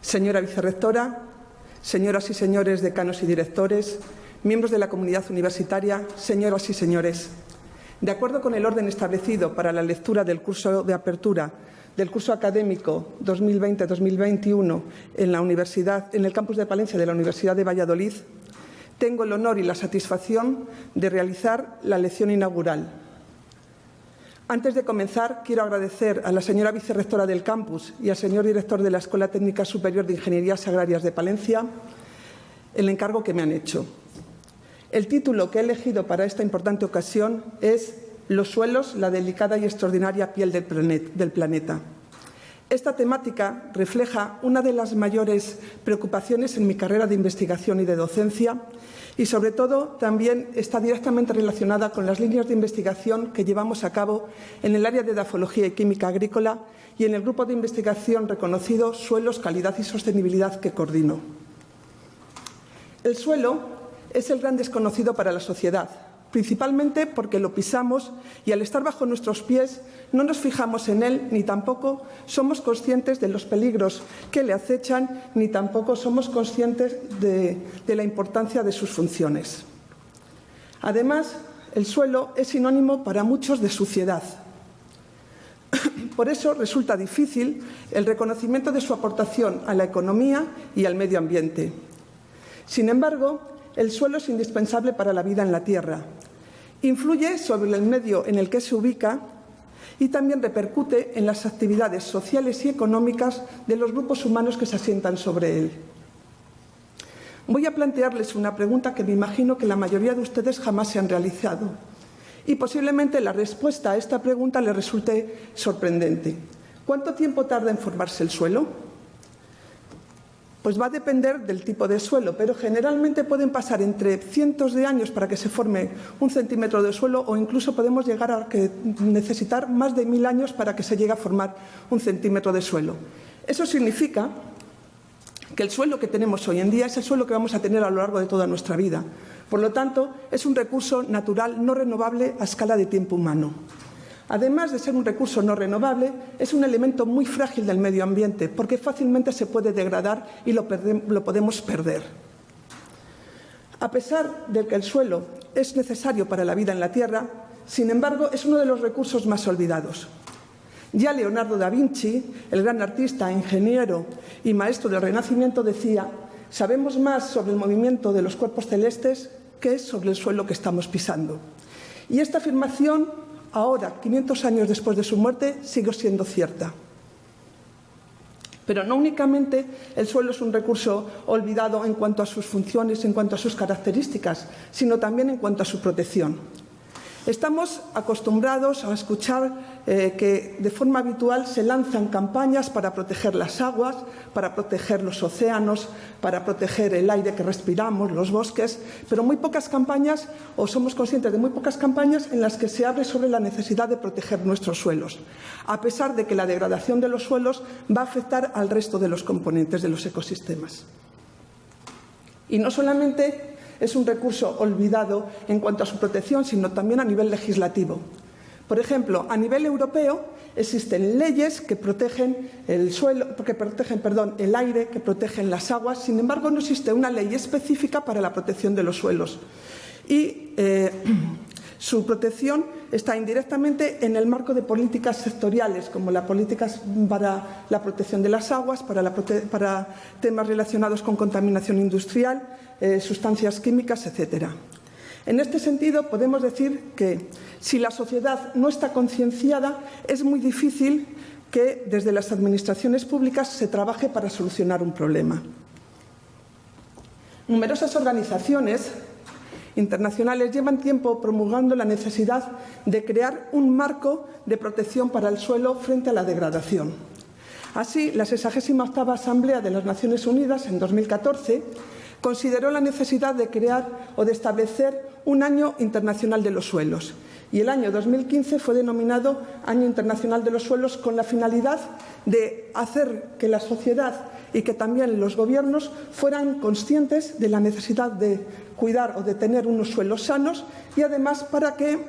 Señora vicerrectora, señoras y señores decanos y directores, miembros de la comunidad universitaria, señoras y señores, de acuerdo con el orden establecido para la lectura del curso de apertura del curso académico 2020-2021 en el campus de Palencia de la Universidad de Valladolid, tengo el honor y la satisfacción de realizar la lección inaugural. Antes de comenzar, quiero agradecer a la señora vicerrectora del campus y al señor director de la Escuela Técnica Superior de Ingenierías Agrarias de Palencia el encargo que me han hecho. El título que he elegido para esta importante ocasión es «Los suelos, la delicada y extraordinaria piel del planeta». Esta temática refleja una de las mayores preocupaciones en mi carrera de investigación y de docencia y, sobre todo, también está directamente relacionada con las líneas de investigación que llevamos a cabo en el área de edafología y química agrícola y en el grupo de investigación reconocido Suelos, Calidad y Sostenibilidad que coordino. El suelo es el gran desconocido para la sociedad, principalmente porque lo pisamos y, al estar bajo nuestros pies, no nos fijamos en él ni tampoco somos conscientes de los peligros que le acechan ni tampoco somos conscientes de la importancia de sus funciones. Además, el suelo es sinónimo para muchos de suciedad. Por eso resulta difícil el reconocimiento de su aportación a la economía y al medio ambiente. Sin embargo, el suelo es indispensable para la vida en la tierra. Influye sobre el medio en el que se ubica y también repercute en las actividades sociales y económicas de los grupos humanos que se asientan sobre él. Voy a plantearles una pregunta que me imagino que la mayoría de ustedes jamás se han realizado y posiblemente la respuesta a esta pregunta les resulte sorprendente. ¿Cuánto tiempo tarda en formarse el suelo? Pues va a depender del tipo de suelo, pero generalmente pueden pasar entre cientos de años para que se forme un centímetro de suelo o incluso podemos llegar a necesitar más de 1000 años para que se llegue a formar un centímetro de suelo. Eso significa que el suelo que tenemos hoy en día es el suelo que vamos a tener a lo largo de toda nuestra vida. Por lo tanto, es un recurso natural no renovable a escala de tiempo humano. Además de ser un recurso no renovable, es un elemento muy frágil del medio ambiente porque fácilmente se puede degradar y lo podemos perder. A pesar de que el suelo es necesario para la vida en la Tierra, sin embargo, es uno de los recursos más olvidados. Ya Leonardo da Vinci, el gran artista, ingeniero y maestro del Renacimiento, decía: «Sabemos más sobre el movimiento de los cuerpos celestes que sobre el suelo que estamos pisando». Y esta afirmación, ahora, 500 años después de su muerte, sigue siendo cierta. Pero no únicamente el suelo es un recurso olvidado en cuanto a sus funciones, en cuanto a sus características, sino también en cuanto a su protección. Estamos acostumbrados a escuchar que de forma habitual se lanzan campañas para proteger las aguas, para proteger los océanos, para proteger el aire que respiramos, los bosques, pero muy pocas campañas, o somos conscientes de muy pocas campañas en las que se hable sobre la necesidad de proteger nuestros suelos, a pesar de que la degradación de los suelos va a afectar al resto de los componentes de los ecosistemas. Y no solamente es un recurso olvidado en cuanto a su protección, sino también a nivel legislativo. Por ejemplo, a nivel europeo existen leyes que protegen el aire, que protegen las aguas. Sin embargo, no existe una ley específica para la protección de los suelos. Y su protección está indirectamente en el marco de políticas sectoriales, como las políticas para la protección de las aguas, para temas relacionados con contaminación industrial, sustancias químicas, etc. En este sentido, podemos decir que si la sociedad no está concienciada, es muy difícil que desde las administraciones públicas se trabaje para solucionar un problema. Numerosas organizaciones internacionales llevan tiempo promulgando la necesidad de crear un marco de protección para el suelo frente a la degradación. Así, la 68ª Asamblea de las Naciones Unidas, en 2014, consideró la necesidad de crear o de establecer un Año Internacional de los Suelos. Y el año 2015 fue denominado Año Internacional de los Suelos con la finalidad de hacer que la sociedad y que también los gobiernos fueran conscientes de la necesidad de cuidar o de tener unos suelos sanos y además para que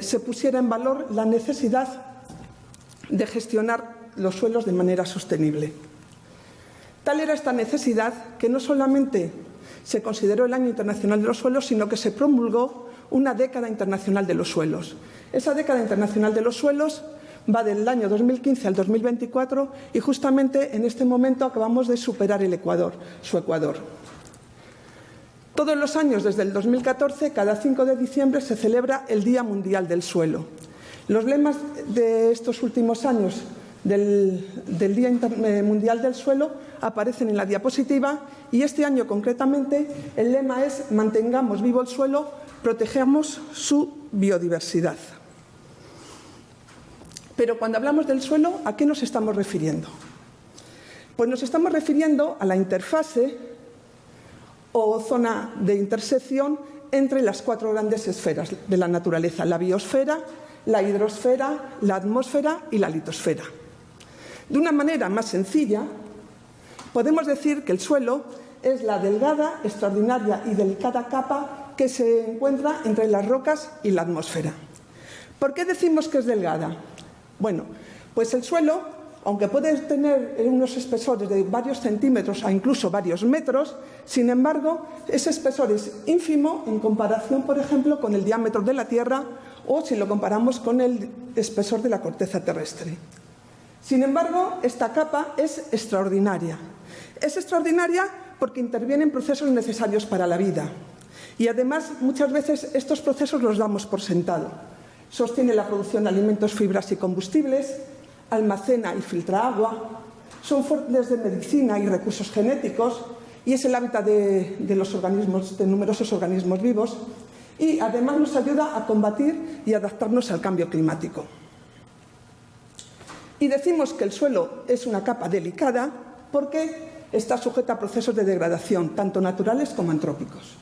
se pusiera en valor la necesidad de gestionar los suelos de manera sostenible. Tal era esta necesidad que no solamente se consideró el Año Internacional de los Suelos, sino que se promulgó una década internacional de los suelos. Esa década internacional de los suelos va del año 2015 al 2024 y justamente en este momento acabamos de superar su ecuador. Todos los años, desde el 2014, cada 5 de diciembre se celebra el Día Mundial del Suelo. Los lemas de estos últimos años del Día Mundial del Suelo aparecen en la diapositiva y este año concretamente el lema es «Mantengamos vivo el suelo, protegemos su biodiversidad». Pero cuando hablamos del suelo, ¿a qué nos estamos refiriendo? Pues nos estamos refiriendo a la interfase o zona de intersección entre las 4 grandes esferas de la naturaleza: la biosfera, la hidrosfera, la atmósfera y la litosfera. De una manera más sencilla, podemos decir que el suelo es la delgada, extraordinaria y delicada capa que se encuentra entre las rocas y la atmósfera. ¿Por qué decimos que es delgada? Bueno, pues el suelo, aunque puede tener unos espesores de varios centímetros a incluso varios metros, sin embargo, ese espesor es ínfimo en comparación, por ejemplo, con el diámetro de la Tierra o si lo comparamos con el espesor de la corteza terrestre. Sin embargo, esta capa es extraordinaria. Es extraordinaria porque interviene en procesos necesarios para la vida. Y además, muchas veces estos procesos los damos por sentado. Sostiene la producción de alimentos, fibras y combustibles, almacena y filtra agua, son fuentes de medicina y recursos genéticos y es el hábitat de numerosos organismos vivos y además nos ayuda a combatir y adaptarnos al cambio climático. Y decimos que el suelo es una capa delicada porque está sujeta a procesos de degradación, tanto naturales como antrópicos.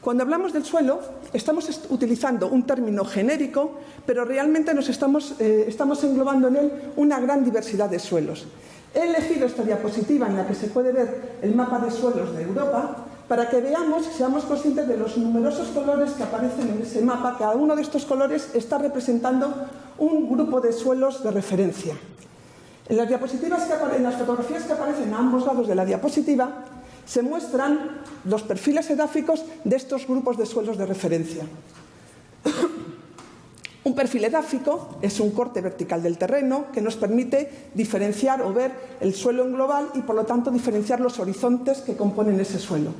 Cuando hablamos del suelo, estamos utilizando un término genérico, pero realmente estamos englobando en él una gran diversidad de suelos. He elegido esta diapositiva en la que se puede ver el mapa de suelos de Europa para que seamos conscientes de los numerosos colores que aparecen en ese mapa. Cada uno de estos colores está representando un grupo de suelos de referencia. En las fotografías que aparecen a ambos lados de la diapositiva se muestran los perfiles edáficos de estos grupos de suelos de referencia. Un perfil edáfico es un corte vertical del terreno que nos permite diferenciar o ver el suelo en global y, por lo tanto, diferenciar los horizontes que componen ese suelo.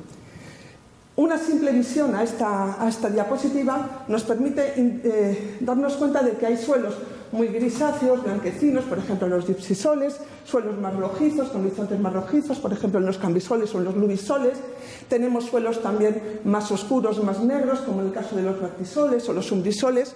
Una simple visión a esta diapositiva nos permite darnos cuenta de que hay suelos muy grisáceos, blanquecinos, por ejemplo en los gipsisoles, suelos más rojizos, con horizontes más rojizos, por ejemplo en los cambisoles o en los lubisoles. Tenemos suelos también más oscuros, más negros, como en el caso de los vertisoles o los umbrisoles.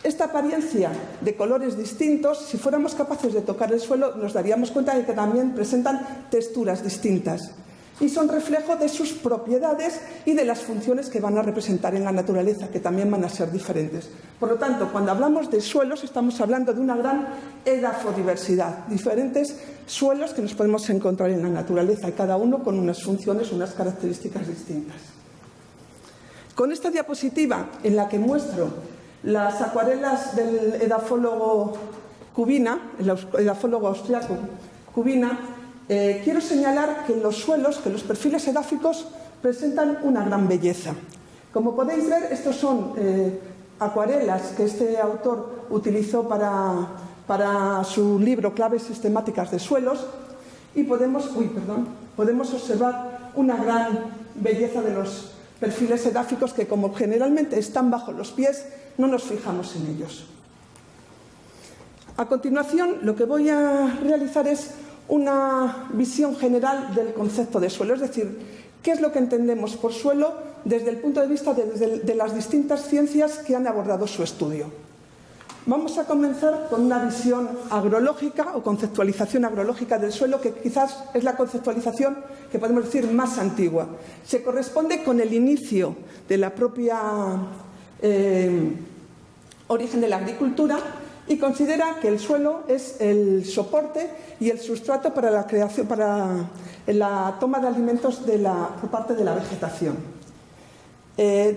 Esta apariencia de colores distintos, si fuéramos capaces de tocar el suelo, nos daríamos cuenta de que también presentan texturas distintas y son reflejo de sus propiedades y de las funciones que van a representar en la naturaleza, que también van a ser diferentes. Por lo tanto, cuando hablamos de suelos, estamos hablando de una gran edafodiversidad, diferentes suelos que nos podemos encontrar en la naturaleza, y cada uno con unas funciones, unas características distintas. Con esta diapositiva, en la que muestro las acuarelas del edafólogo Kubina, el edafólogo austriaco Kubina, quiero señalar que los suelos, que los perfiles edáficos presentan una gran belleza. Como podéis ver, estos son acuarelas que este autor utilizó para su libro Claves sistemáticas de suelos y podemos observar una gran belleza de los perfiles edáficos que, como generalmente están bajo los pies, no nos fijamos en ellos. A continuación, lo que voy a realizar es una visión general del concepto de suelo, es decir, qué es lo que entendemos por suelo desde el punto de vista de las distintas ciencias que han abordado su estudio. Vamos a comenzar con una visión agrológica o conceptualización agrológica del suelo, que quizás es la conceptualización que podemos decir más antigua. Se corresponde con el inicio de la propia origen de la agricultura y considera que el suelo es el soporte y el sustrato para la creación, para la toma de alimentos por parte de la vegetación.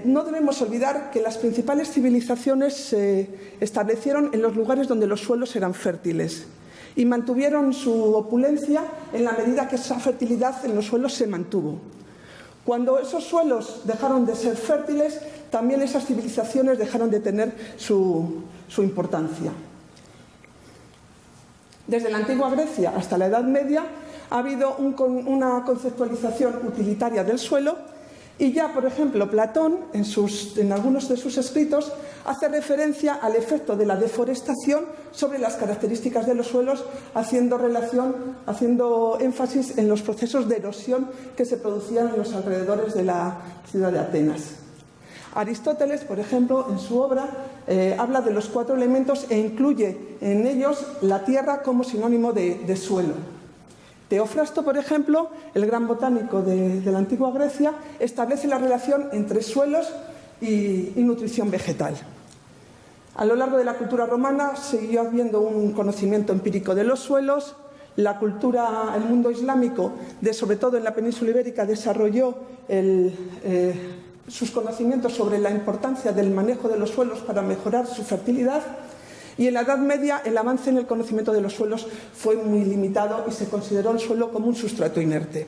No debemos olvidar que las principales civilizaciones se establecieron en los lugares donde los suelos eran fértiles y mantuvieron su opulencia en la medida que esa fertilidad en los suelos se mantuvo. Cuando esos suelos dejaron de ser fértiles, también esas civilizaciones dejaron de tener su importancia. Desde la antigua Grecia hasta la Edad Media ha habido una conceptualización utilitaria del suelo y ya, por ejemplo, Platón, en algunos de sus escritos, hace referencia al efecto de la deforestación sobre las características de los suelos, haciendo énfasis en los procesos de erosión que se producían en los alrededores de la ciudad de Atenas. Aristóteles, por ejemplo, en su obra habla de los 4 elementos e incluye en ellos la tierra como sinónimo de suelo. Teofrasto, por ejemplo, el gran botánico de la antigua Grecia, establece la relación entre suelos y nutrición vegetal. A lo largo de la cultura romana siguió habiendo un conocimiento empírico de los suelos. El mundo islámico, sobre todo en la península ibérica, desarrolló sus conocimientos sobre la importancia del manejo de los suelos para mejorar su fertilidad. Y en la Edad Media el avance en el conocimiento de los suelos fue muy limitado y se consideró el suelo como un sustrato inerte.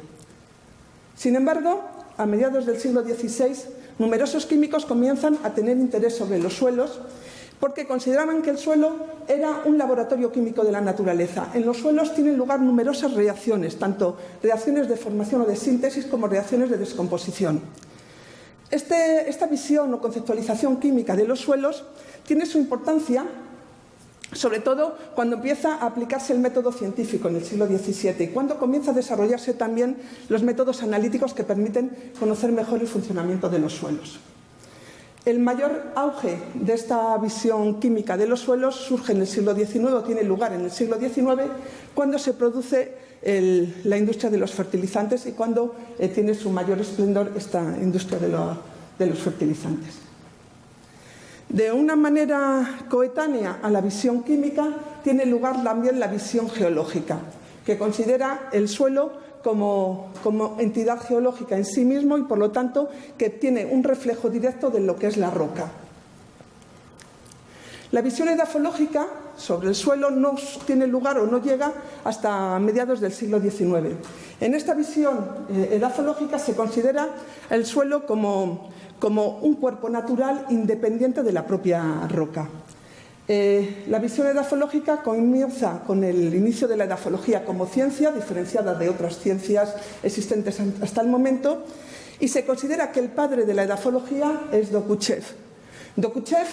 Sin embargo, a mediados del siglo XVI, numerosos químicos comienzan a tener interés sobre los suelos porque consideraban que el suelo era un laboratorio químico de la naturaleza. En los suelos tienen lugar numerosas reacciones, tanto reacciones de formación o de síntesis como reacciones de descomposición. Esta visión o conceptualización química de los suelos tiene su importancia sobre todo cuando empieza a aplicarse el método científico en el siglo XVII y cuando comienza a desarrollarse también los métodos analíticos que permiten conocer mejor el funcionamiento de los suelos. El mayor auge de esta visión química de los suelos surge en el siglo XIX, o tiene lugar en el siglo XIX, cuando se produce la industria de los fertilizantes y cuando tiene su mayor esplendor esta industria de los fertilizantes. De una manera coetánea a la visión química tiene lugar también la visión geológica, que considera el suelo como entidad geológica en sí mismo y, por lo tanto, que tiene un reflejo directo de lo que es la roca. La visión edafológica sobre el suelo no tiene lugar o no llega hasta mediados del siglo XIX. En esta visión edafológica se considera el suelo como un cuerpo natural independiente de la propia roca. La visión edafológica comienza con el inicio de la edafología como ciencia, diferenciada de otras ciencias existentes hasta el momento, y se considera que el padre de la edafología es Dokuchev. Dokuchev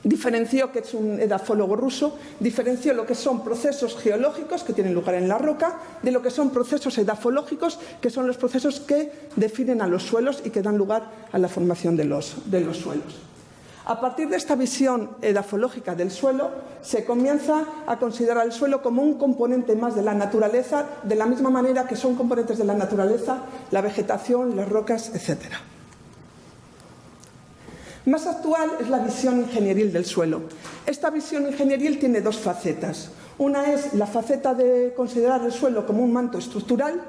diferenció, que es un edafólogo ruso, diferenció lo que son procesos geológicos que tienen lugar en la roca de lo que son procesos edafológicos, que son los procesos que definen a los suelos y que dan lugar a la formación de los suelos. A partir de esta visión edafológica del suelo, se comienza a considerar el suelo como un componente más de la naturaleza, de la misma manera que son componentes de la naturaleza la vegetación, las rocas, etc. Más actual es la visión ingenieril del suelo. Esta visión ingenieril tiene 2 facetas. Una es la faceta de considerar el suelo como un manto estructural,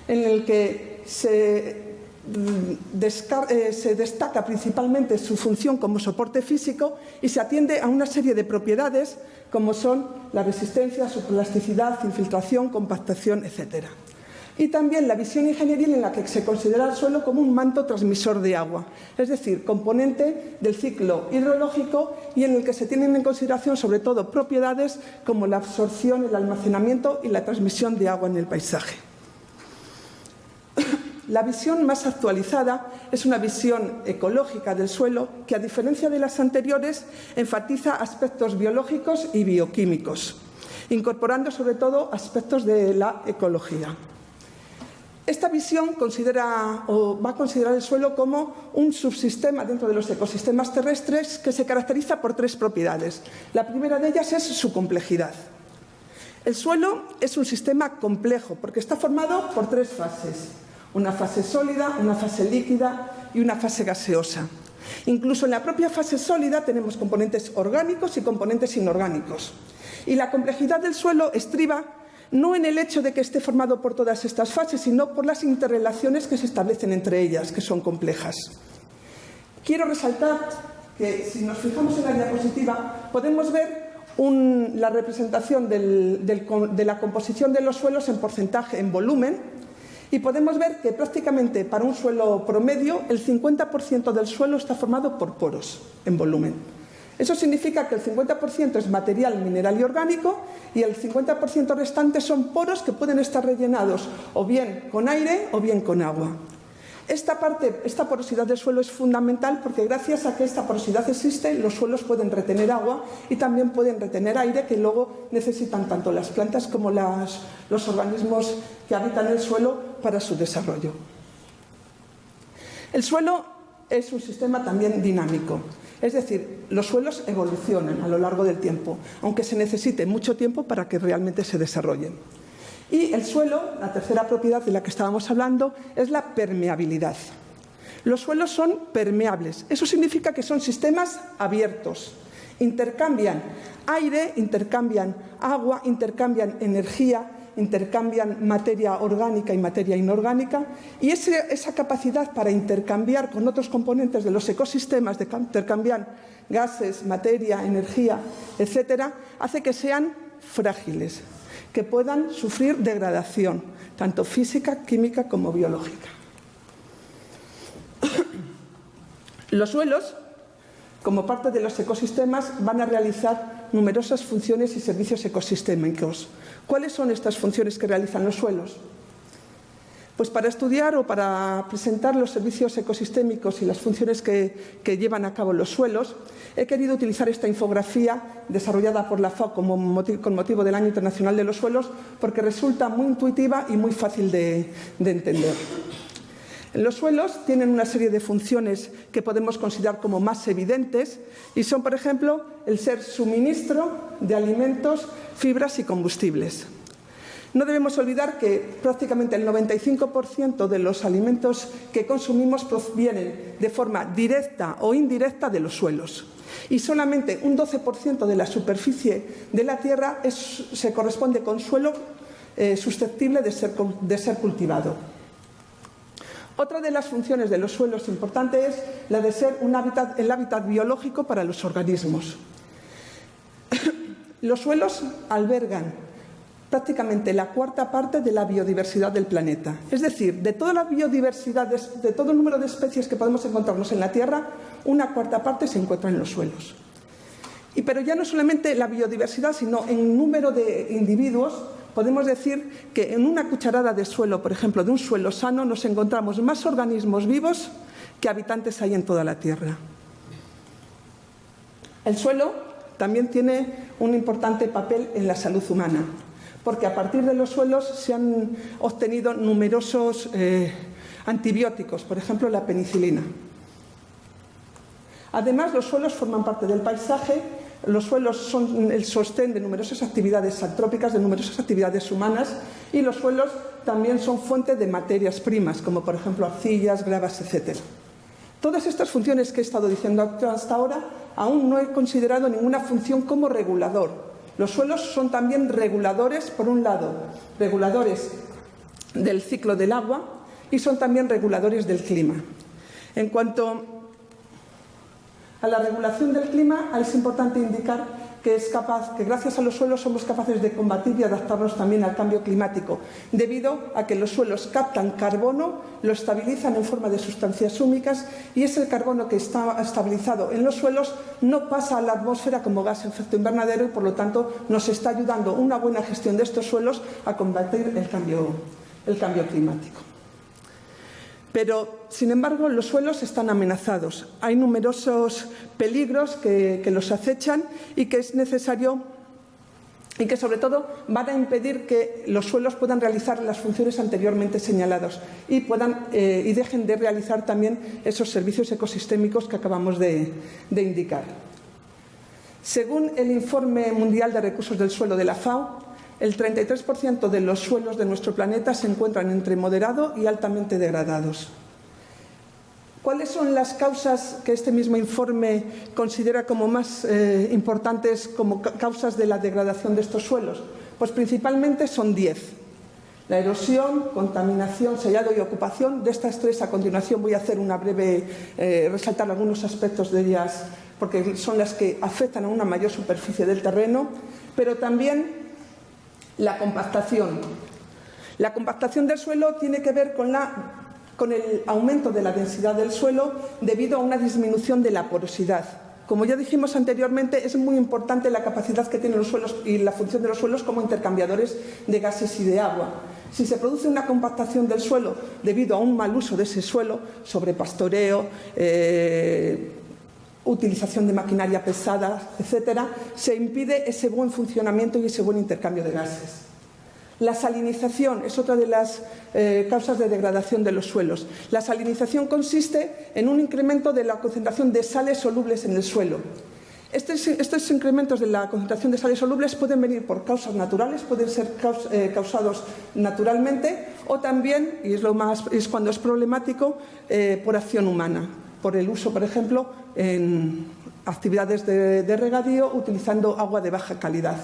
en el que se destaca principalmente su función como soporte físico y se atiende a una serie de propiedades como son la resistencia, su plasticidad, infiltración, compactación, etc. Y también la visión ingenieril en la que se considera el suelo como un manto transmisor de agua, es decir, componente del ciclo hidrológico y en el que se tienen en consideración sobre todo propiedades como la absorción, el almacenamiento y la transmisión de agua en el paisaje. La visión más actualizada es una visión ecológica del suelo que, a diferencia de las anteriores, enfatiza aspectos biológicos y bioquímicos, incorporando sobre todo aspectos de la ecología. Esta visión va a considerar el suelo como un subsistema dentro de los ecosistemas terrestres que se caracteriza por 3 propiedades. La primera de ellas es su complejidad. El suelo es un sistema complejo porque está formado por 3 fases. Una fase sólida, una fase líquida y una fase gaseosa. Incluso en la propia fase sólida tenemos componentes orgánicos y componentes inorgánicos. Y la complejidad del suelo estriba no en el hecho de que esté formado por todas estas fases, sino por las interrelaciones que se establecen entre ellas, que son complejas. Quiero resaltar que, si nos fijamos en la diapositiva, podemos ver la representación de la composición de los suelos en porcentaje, en volumen, y podemos ver que prácticamente para un suelo promedio el 50% del suelo está formado por poros en volumen. Eso significa que el 50% es material mineral y orgánico y el 50% restante son poros que pueden estar rellenados o bien con aire o bien con agua. Esta porosidad del suelo es fundamental porque gracias a que esta porosidad existe, los suelos pueden retener agua y también pueden retener aire que luego necesitan tanto las plantas como los organismos que habitan el suelo para su desarrollo. El suelo es un sistema también dinámico, es decir, los suelos evolucionan a lo largo del tiempo, aunque se necesite mucho tiempo para que realmente se desarrollen. Y el suelo, la tercera propiedad de la que estábamos hablando, es la permeabilidad. Los suelos son permeables. Eso significa que son sistemas abiertos. Intercambian aire, intercambian agua, intercambian energía, intercambian materia orgánica y materia inorgánica. Y esa capacidad para intercambiar con otros componentes de los ecosistemas, de intercambiar gases, materia, energía, etcétera, hace que sean frágiles, que puedan sufrir degradación, tanto física, química como biológica. Los suelos, como parte de los ecosistemas, van a realizar numerosas funciones y servicios ecosistémicos. ¿Cuáles son estas funciones que realizan los suelos? Pues para estudiar o para presentar los servicios ecosistémicos y las funciones que llevan a cabo los suelos, he querido utilizar esta infografía desarrollada por la FAO con motivo del Año Internacional de los Suelos porque resulta muy intuitiva y muy fácil de entender. Los suelos tienen una serie de funciones que podemos considerar como más evidentes y son, por ejemplo, el ser suministro de alimentos, fibras y combustibles. No debemos olvidar que prácticamente el 95% de los alimentos que consumimos provienen de forma directa o indirecta de los suelos. Y solamente un 12% de la superficie de la Tierra se corresponde con suelo susceptible de ser cultivado. Otra de las funciones de los suelos importante es la de ser el hábitat biológico para los organismos. Los suelos albergan prácticamente la cuarta parte de la biodiversidad del planeta. Es decir, de toda la biodiversidad, de todo el número de especies que podemos encontrarnos en la Tierra, una cuarta parte se encuentra en los suelos. Pero ya no solamente la biodiversidad, sino en número de individuos, podemos decir que en una cucharada de suelo, por ejemplo, de un suelo sano, nos encontramos más organismos vivos que habitantes hay en toda la Tierra. El suelo también tiene un importante papel en la salud humana, porque a partir de los suelos se han obtenido numerosos antibióticos, por ejemplo la penicilina. Además, los suelos forman parte del paisaje, los suelos son el sostén de numerosas actividades antrópicas, de numerosas actividades humanas, y los suelos también son fuente de materias primas, como por ejemplo arcillas, gravas, etc. Todas estas funciones que he estado diciendo hasta ahora, aún no he considerado ninguna función como regulador. Los suelos son también reguladores, por un lado, reguladores del ciclo del agua y son también reguladores del clima. En cuanto a la regulación del clima, es importante indicar que gracias a los suelos somos capaces de combatir y adaptarnos también al cambio climático, debido a que los suelos captan carbono, lo estabilizan en forma de sustancias húmicas y ese carbono que está estabilizado en los suelos no pasa a la atmósfera como gas de efecto invernadero y por lo tanto nos está ayudando una buena gestión de estos suelos a combatir el cambio climático. Pero, sin embargo, los suelos están amenazados. Hay numerosos peligros que los acechan y que es necesario y que, sobre todo, van a impedir que los suelos puedan realizar las funciones anteriormente señaladas y dejen de realizar también esos servicios ecosistémicos que acabamos de indicar. Según el Informe Mundial de Recursos del Suelo de la FAO, el 33% de los suelos de nuestro planeta se encuentran entre moderado y altamente degradados. ¿Cuáles son las causas que este mismo informe considera como más importantes como causas de la degradación de estos suelos? Pues principalmente son 10. La erosión, contaminación, sellado y ocupación. De estas tres, a continuación, voy a hacer una breve resaltar algunos aspectos de ellas porque son las que afectan a una mayor superficie del terreno, pero también la compactación. La compactación del suelo tiene que ver con el aumento de la densidad del suelo debido a una disminución de la porosidad. Como ya dijimos anteriormente, es muy importante la capacidad que tienen los suelos y la función de los suelos como intercambiadores de gases y de agua. Si se produce una compactación del suelo debido a un mal uso de ese suelo, sobrepastoreo, utilización de maquinaria pesada, etcétera, se impide ese buen funcionamiento y ese buen intercambio de gases. La salinización es otra de las causas de degradación de los suelos. La salinización consiste en un incremento de la concentración de sales solubles en el suelo. Estos incrementos de la concentración de sales solubles pueden venir por causas naturales, pueden ser causados naturalmente o también, y es cuando es problemático, por acción humana, por el uso, por ejemplo, en actividades de regadío utilizando agua de baja calidad.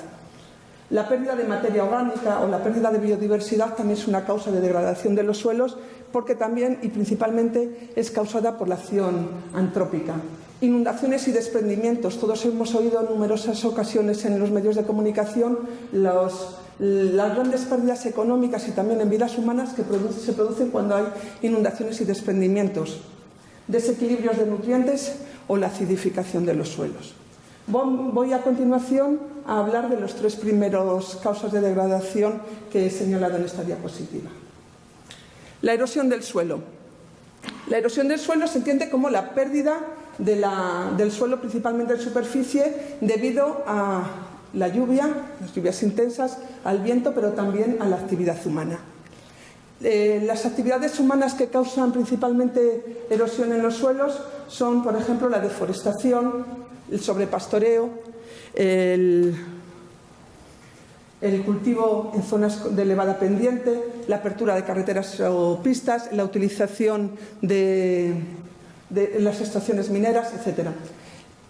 La pérdida de materia orgánica o la pérdida de biodiversidad también es una causa de degradación de los suelos porque también y principalmente es causada por la acción antrópica. Inundaciones y desprendimientos. Todos hemos oído en numerosas ocasiones en los medios de comunicación las grandes pérdidas económicas y también en vidas humanas que se producen cuando hay inundaciones y desprendimientos. Desequilibrios de nutrientes o la acidificación de los suelos. Voy a continuación a hablar de los tres primeros causas de degradación que he señalado en esta diapositiva. La erosión del suelo. La erosión del suelo se entiende como la pérdida del suelo, principalmente en superficie, debido a la lluvia, las lluvias intensas, al viento, pero también a la actividad humana. Las actividades humanas que causan principalmente erosión en los suelos son, por ejemplo, la deforestación, el sobrepastoreo, el cultivo en zonas de elevada pendiente, la apertura de carreteras o pistas, la utilización de las extracciones mineras, etc.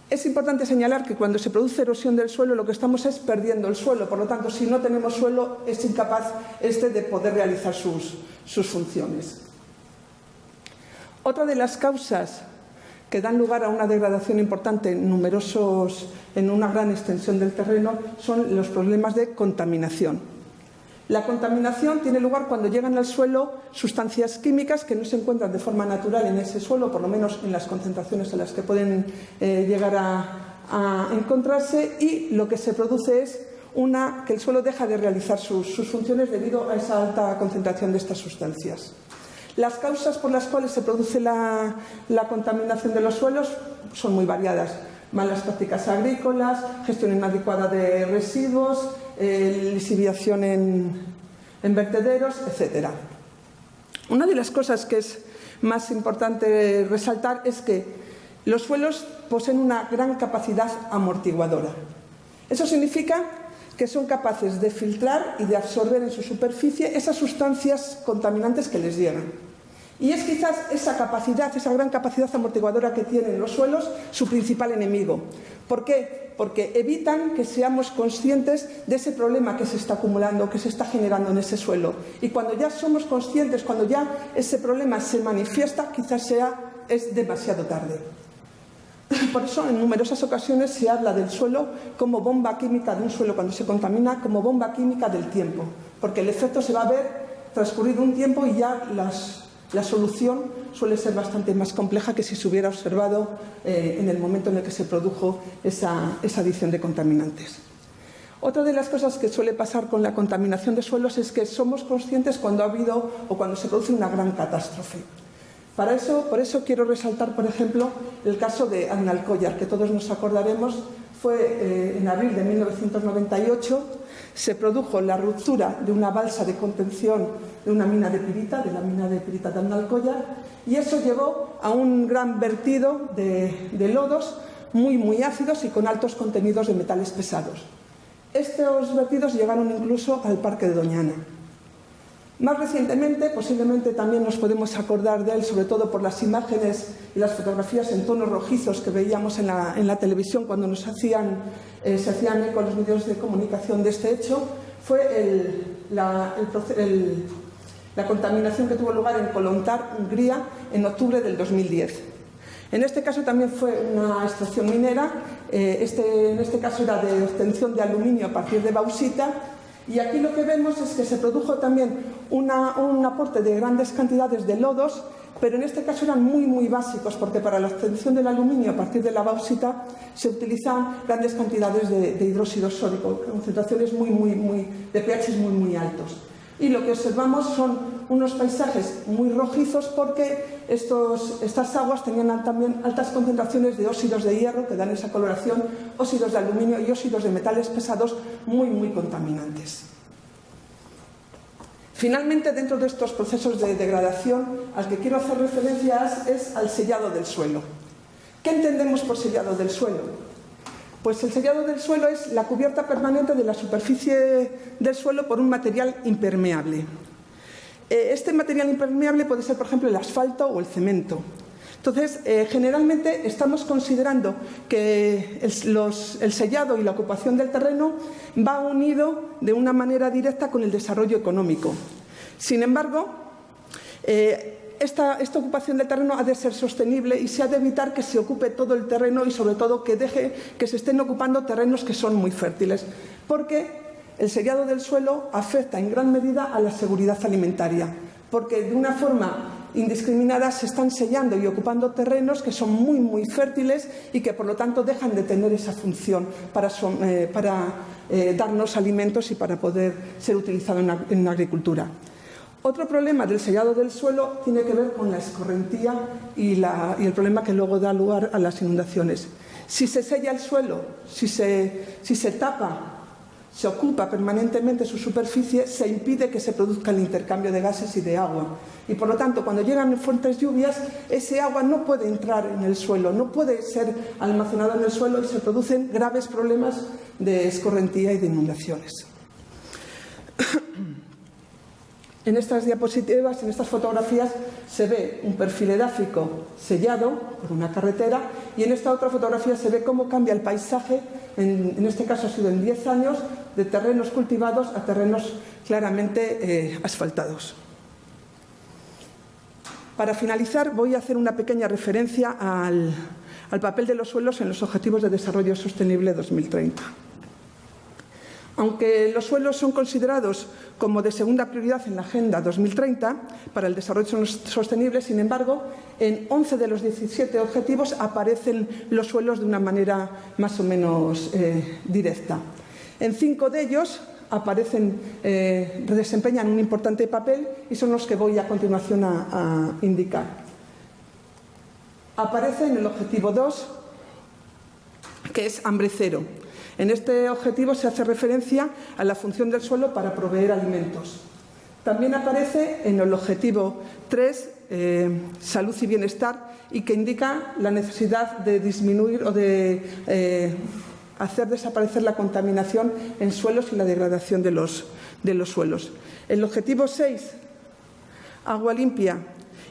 Es importante señalar que cuando se produce erosión del suelo lo que estamos es perdiendo el suelo, por lo tanto, si no tenemos suelo es incapaz de poder realizar sus funciones. Otra de las causas que dan lugar a una degradación importante en una gran extensión del terreno son los problemas de contaminación. La contaminación tiene lugar cuando llegan al suelo sustancias químicas que no se encuentran de forma natural en ese suelo, por lo menos en las concentraciones en las que pueden llegar a encontrarse, y lo que se produce es que el suelo deja de realizar sus funciones debido a esa alta concentración de estas sustancias. Las causas por las cuales se produce la contaminación de los suelos son muy variadas. Malas prácticas agrícolas, gestión inadecuada de residuos, lisiviación en vertederos, etc. Una de las cosas que es más importante resaltar es que los suelos poseen una gran capacidad amortiguadora. Eso significa que son capaces de filtrar y de absorber en su superficie esas sustancias contaminantes que les llegan. Y es quizás esa gran capacidad amortiguadora que tienen los suelos, su principal enemigo. ¿Por qué? Porque evitan que seamos conscientes de ese problema que se está acumulando, que se está generando en ese suelo. Y cuando ya somos conscientes, cuando ya ese problema se manifiesta, quizás es demasiado tarde. Por eso, en numerosas ocasiones se habla del suelo como bomba química de un suelo cuando se contamina, como bomba química del tiempo, porque el efecto se va a ver transcurrido un tiempo y ya la solución suele ser bastante más compleja que si se hubiera observado en el momento en el que se produjo esa adición de contaminantes. Otra de las cosas que suele pasar con la contaminación de suelos es que somos conscientes cuando ha habido o cuando se produce una gran catástrofe. Por eso quiero resaltar, por ejemplo, el caso de Aznalcóllar, que todos nos acordaremos. Fue en abril de 1998, se produjo la ruptura de una balsa de contención de una mina de pirita, de la mina de pirita de Aznalcóllar, y eso llevó a un gran vertido de lodos muy ácidos y con altos contenidos de metales pesados. Estos vertidos llegaron incluso al Parque de Doñana. Más recientemente, posiblemente también nos podemos acordar de él, sobre todo por las imágenes y las fotografías en tonos rojizos que veíamos en la televisión cuando se hacían eco los medios de comunicación de este hecho, fue la contaminación que tuvo lugar en Kolontar, Hungría, en octubre del 2010. En este caso también fue una extracción minera, en este caso era de obtención de aluminio a partir de bauxita, y aquí lo que vemos es que se produjo también un aporte de grandes cantidades de lodos, pero en este caso eran muy básicos, porque para la obtención del aluminio a partir de la bauxita se utilizan grandes cantidades de hidróxido sódico, concentraciones de pH muy altos. Y lo que observamos son unos paisajes muy rojizos porque estas aguas tenían también altas concentraciones de óxidos de hierro que dan esa coloración, óxidos de aluminio y óxidos de metales pesados muy contaminantes. Finalmente, dentro de estos procesos de degradación, al que quiero hacer referencia es al sellado del suelo. ¿Qué entendemos por sellado del suelo? Pues el sellado del suelo es la cubierta permanente de la superficie del suelo por un material impermeable. Este material impermeable puede ser, por ejemplo, el asfalto o el cemento. Entonces, generalmente estamos considerando que el sellado y la ocupación del terreno va unido de una manera directa con el desarrollo económico. Sin embargo, esta ocupación del terreno ha de ser sostenible y se ha de evitar que se ocupe todo el terreno y, sobre todo, que se estén ocupando terrenos que son muy fértiles, porque el sellado del suelo afecta en gran medida a la seguridad alimentaria, porque de una forma indiscriminada se están sellando y ocupando terrenos que son muy fértiles y que, por lo tanto, dejan de tener esa función para darnos alimentos y para poder ser utilizado en la agricultura. Otro problema del sellado del suelo tiene que ver con la escorrentía y el problema que luego da lugar a las inundaciones. Si se sella el suelo, si se tapa, se ocupa permanentemente su superficie, se impide que se produzca el intercambio de gases y de agua. Y, por lo tanto, cuando llegan fuertes lluvias, ese agua no puede entrar en el suelo, no puede ser almacenada en el suelo y se producen graves problemas de escorrentía y de inundaciones. En estas diapositivas, en estas fotografías, se ve un perfil edáfico sellado por una carretera y en esta otra fotografía se ve cómo cambia el paisaje, en este caso ha sido en 10 años, de terrenos cultivados a terrenos claramente asfaltados. Para finalizar, voy a hacer una pequeña referencia al papel de los suelos en los Objetivos de Desarrollo Sostenible 2030. Aunque los suelos son considerados como de segunda prioridad en la Agenda 2030 para el desarrollo sostenible, sin embargo, en 11 de los 17 objetivos aparecen los suelos de una manera más o menos directa. En 5 de ellos desempeñan un importante papel y son los que voy a continuación a indicar. Aparece en el objetivo 2, que es hambre cero. En este objetivo se hace referencia a la función del suelo para proveer alimentos. También aparece en el objetivo 3, salud y bienestar, y que indica la necesidad de disminuir o de hacer desaparecer la contaminación en suelos y la degradación de los suelos. El objetivo 6, agua limpia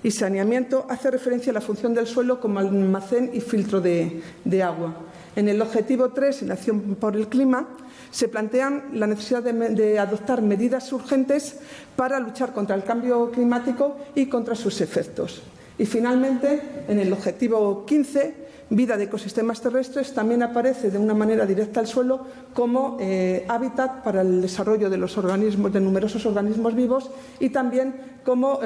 y saneamiento, hace referencia a la función del suelo como almacén y filtro de agua. En el objetivo 3, en acción por el clima, se plantea la necesidad de adoptar medidas urgentes para luchar contra el cambio climático y contra sus efectos. Y finalmente, en el objetivo 15, vida de ecosistemas terrestres, también aparece de una manera directa el suelo como hábitat para el desarrollo de numerosos organismos vivos y también como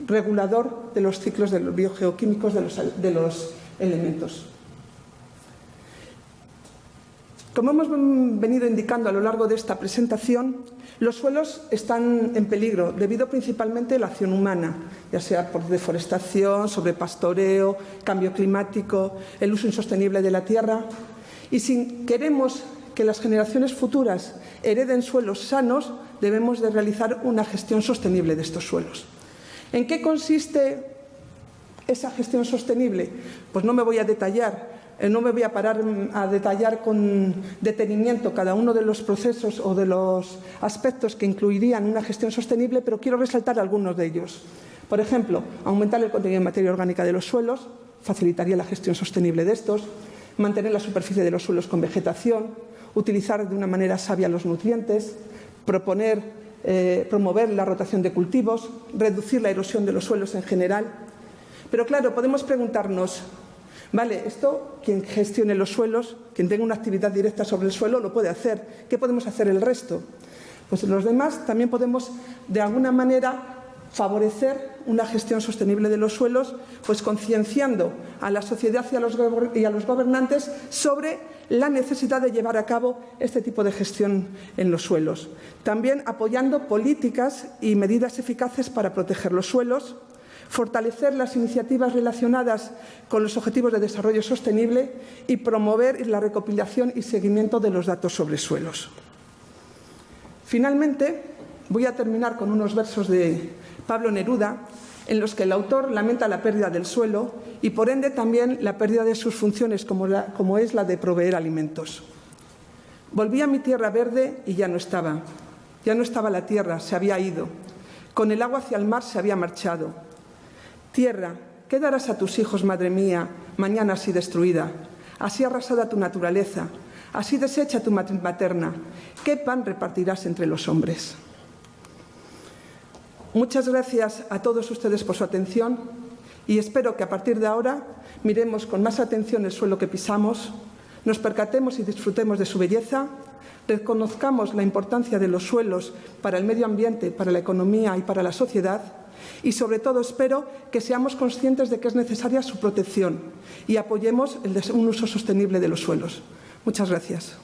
regulador de los ciclos biogeoquímicos de los elementos. Como hemos venido indicando a lo largo de esta presentación, los suelos están en peligro debido principalmente a la acción humana, ya sea por deforestación, sobrepastoreo, cambio climático, el uso insostenible de la tierra. Y si queremos que las generaciones futuras hereden suelos sanos, debemos de realizar una gestión sostenible de estos suelos. ¿En qué consiste esa gestión sostenible? Pues no me voy a detallar. No me voy a parar a detallar con detenimiento cada uno de los procesos o de los aspectos que incluirían una gestión sostenible, pero quiero resaltar algunos de ellos. Por ejemplo, aumentar el contenido de materia orgánica de los suelos facilitaría la gestión sostenible de estos, mantener la superficie de los suelos con vegetación, utilizar de una manera sabia los nutrientes, promover la rotación de cultivos, reducir la erosión de los suelos en general, Pero claro, podemos preguntarnos, vale, esto, quien gestione los suelos, quien tenga una actividad directa sobre el suelo, lo puede hacer. ¿Qué podemos hacer el resto? Pues los demás también podemos, de alguna manera, favorecer una gestión sostenible de los suelos, pues concienciando a la sociedad y a los gobernantes sobre la necesidad de llevar a cabo este tipo de gestión en los suelos. También apoyando políticas y medidas eficaces para proteger los suelos, fortalecer las iniciativas relacionadas con los Objetivos de Desarrollo Sostenible y promover la recopilación y seguimiento de los datos sobre suelos. Finalmente, voy a terminar con unos versos de Pablo Neruda, en los que el autor lamenta la pérdida del suelo y, por ende, también la pérdida de sus funciones, como es la de proveer alimentos. Volví a mi tierra verde y ya no estaba. Ya no estaba la tierra, se había ido. Con el agua hacia el mar se había marchado. Tierra, ¿qué darás a tus hijos, madre mía, mañana así destruida? Así arrasada tu naturaleza, así deshecha tu matriz materna. ¿Qué pan repartirás entre los hombres? Muchas gracias a todos ustedes por su atención y espero que a partir de ahora miremos con más atención el suelo que pisamos, nos percatemos y disfrutemos de su belleza, reconozcamos la importancia de los suelos para el medio ambiente, para la economía y para la sociedad y, sobre todo, espero que seamos conscientes de que es necesaria su protección y apoyemos un uso sostenible de los suelos. Muchas gracias.